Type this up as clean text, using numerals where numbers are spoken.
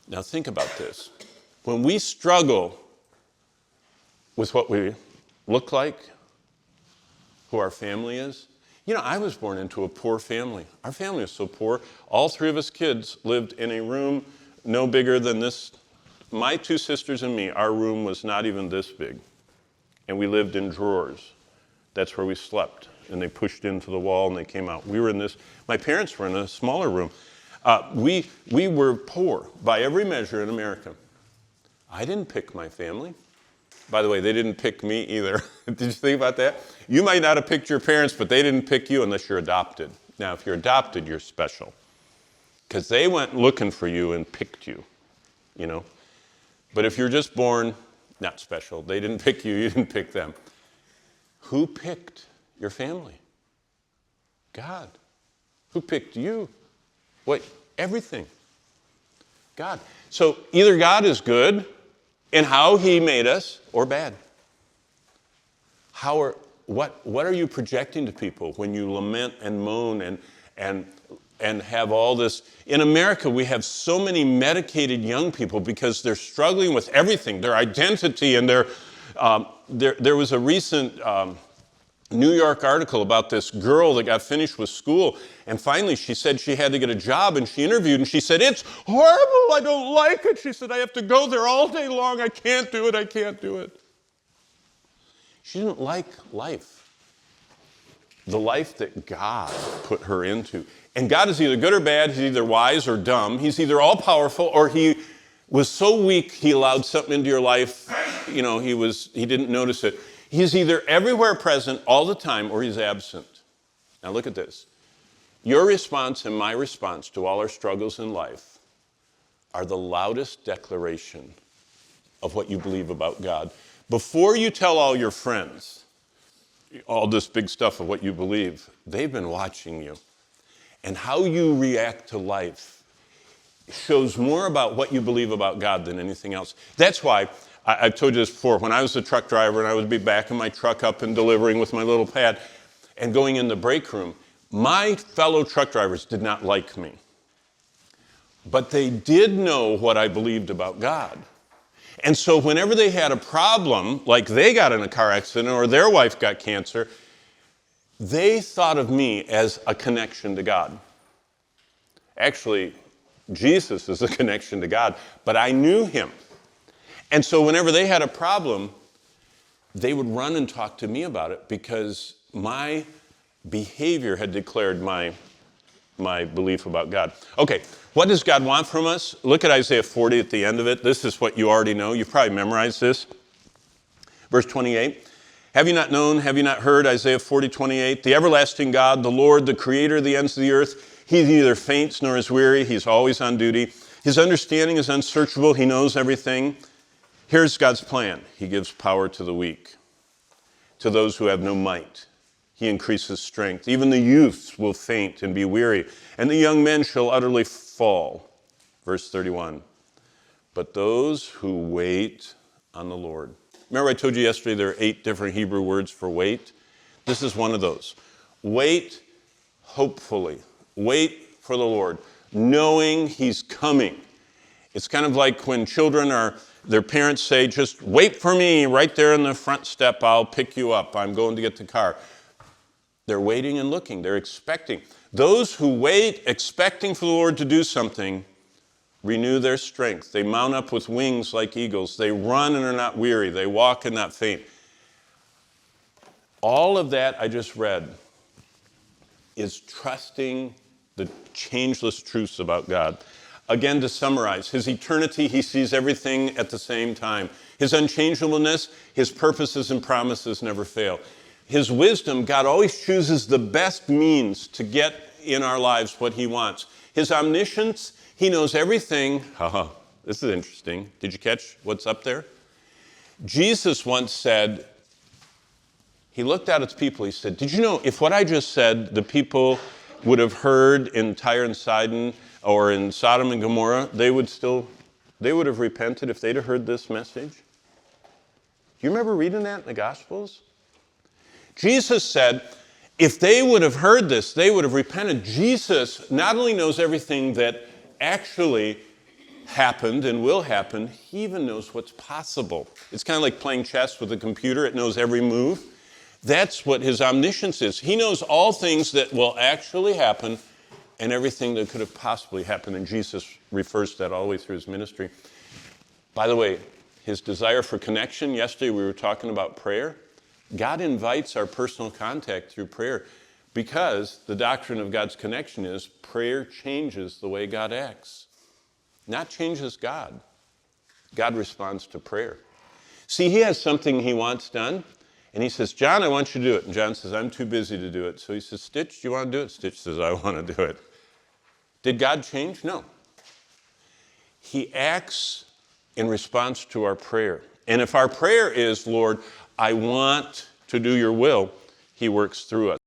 Now think about this. When we struggle with what we look like, who our family is, I was born into a poor family. Our family was so poor. All three of us kids lived in a room no bigger than this. My two sisters and me, our room was not even this big. And we lived in drawers. That's where we slept. And they pushed into the wall and they came out. We were in this, my parents were in a smaller room. We were poor by every measure in America. I didn't pick my family. By the way, they didn't pick me either. Did you think about that? You might not have picked your parents, but they didn't pick you unless you're adopted. Now, if you're adopted, you're special. Because they went looking for you and picked you, But if you're just born, not special. They didn't pick you, you didn't pick them. Who picked your family? God. Who picked you? What? Everything. God. So either God is good in how he made us, or bad. What are you projecting to people when you lament and moan and have all this? In America, we have so many medicated young people because they're struggling with everything, their identity, and there was a recent New York article about this girl that got finished with school, and finally she said she had to get a job, and she interviewed, and she said, "It's horrible, I don't like it." She said, "I have to go there all day long, I can't do it. She didn't like life. The life that God put her into. And God is either good or bad, he's either wise or dumb, he's either all-powerful, or he was so weak he allowed something into your life, he didn't notice it. He's either everywhere present all the time or he's absent. Now look at this. Your response and my response to all our struggles in life are the loudest declaration of what you believe about God. Before you tell all your friends all this big stuff of what you believe, they've been watching you. And how you react to life shows more about what you believe about God than anything else. That's why I've told you this before. When I was a truck driver and I would be backing my truck up and delivering with my little pad and going in the break room, my fellow truck drivers did not like me. But they did know what I believed about God. And so whenever they had a problem, like they got in a car accident or their wife got cancer, they thought of me as a connection to God. Actually, Jesus is a connection to God, but I knew him. And so whenever they had a problem, they would run and talk to me about it because my behavior had declared my belief about God. Okay, what does God want from us? Look at Isaiah 40 at the end of it. This is what you already know. You've probably memorized this. Verse 28. Have you not known, have you not heard, Isaiah 40:28? The everlasting God, the Lord, the creator of the ends of the earth, he neither faints nor is weary. He's always on duty. His understanding is unsearchable. He knows everything. Here's God's plan. He gives power to the weak, to those who have no might. He increases strength. Even the youths will faint and be weary, and the young men shall utterly fall. Verse 31. But those who wait on the Lord. Remember I told you yesterday there are 8 different Hebrew words for wait? This is one of those. Wait hopefully. Wait for the Lord, knowing he's coming. It's kind of like when their parents say, just wait for me right there in the front step, I'll pick you up, I'm going to get the car. They're waiting and looking, they're expecting. Those who wait, expecting for the Lord to do something, renew their strength. They mount up with wings like eagles. They run and are not weary. They walk and not faint. All of that I just read is trusting the changeless truths about God. Again, to summarize, his eternity, he sees everything at the same time. His unchangeableness, his purposes and promises never fail. His wisdom, God always chooses the best means to get in our lives what he wants. His omniscience, he knows everything. This is interesting. Did you catch what's up there? Jesus once said, he looked out at the people, he said, did you know if what I just said, the people would have heard in Tyre and Sidon or in Sodom and Gomorrah, they would have repented if they'd have heard this message? Do you remember reading that in the Gospels? Jesus said, if they would have heard this, they would have repented. Jesus not only knows everything that actually happened and will happen. He even knows what's possible. It's kind of like playing chess with a computer. It knows every move. That's what his omniscience is. He knows all things that will actually happen and everything that could have possibly happened. And Jesus refers to that all the way through his ministry. By the way, his desire for connection, yesterday we were talking about prayer. God invites our personal contact through prayer because the doctrine of God's connection is prayer changes the way God acts, not changes God. God responds to prayer. See, he has something he wants done, and he says, John, I want you to do it. And John says, I'm too busy to do it. So he says, Stitch, do you want to do it? Stitch says, I want to do it. Did God change? No. He acts in response to our prayer. And if our prayer is, Lord, I want to do your will, he works through us.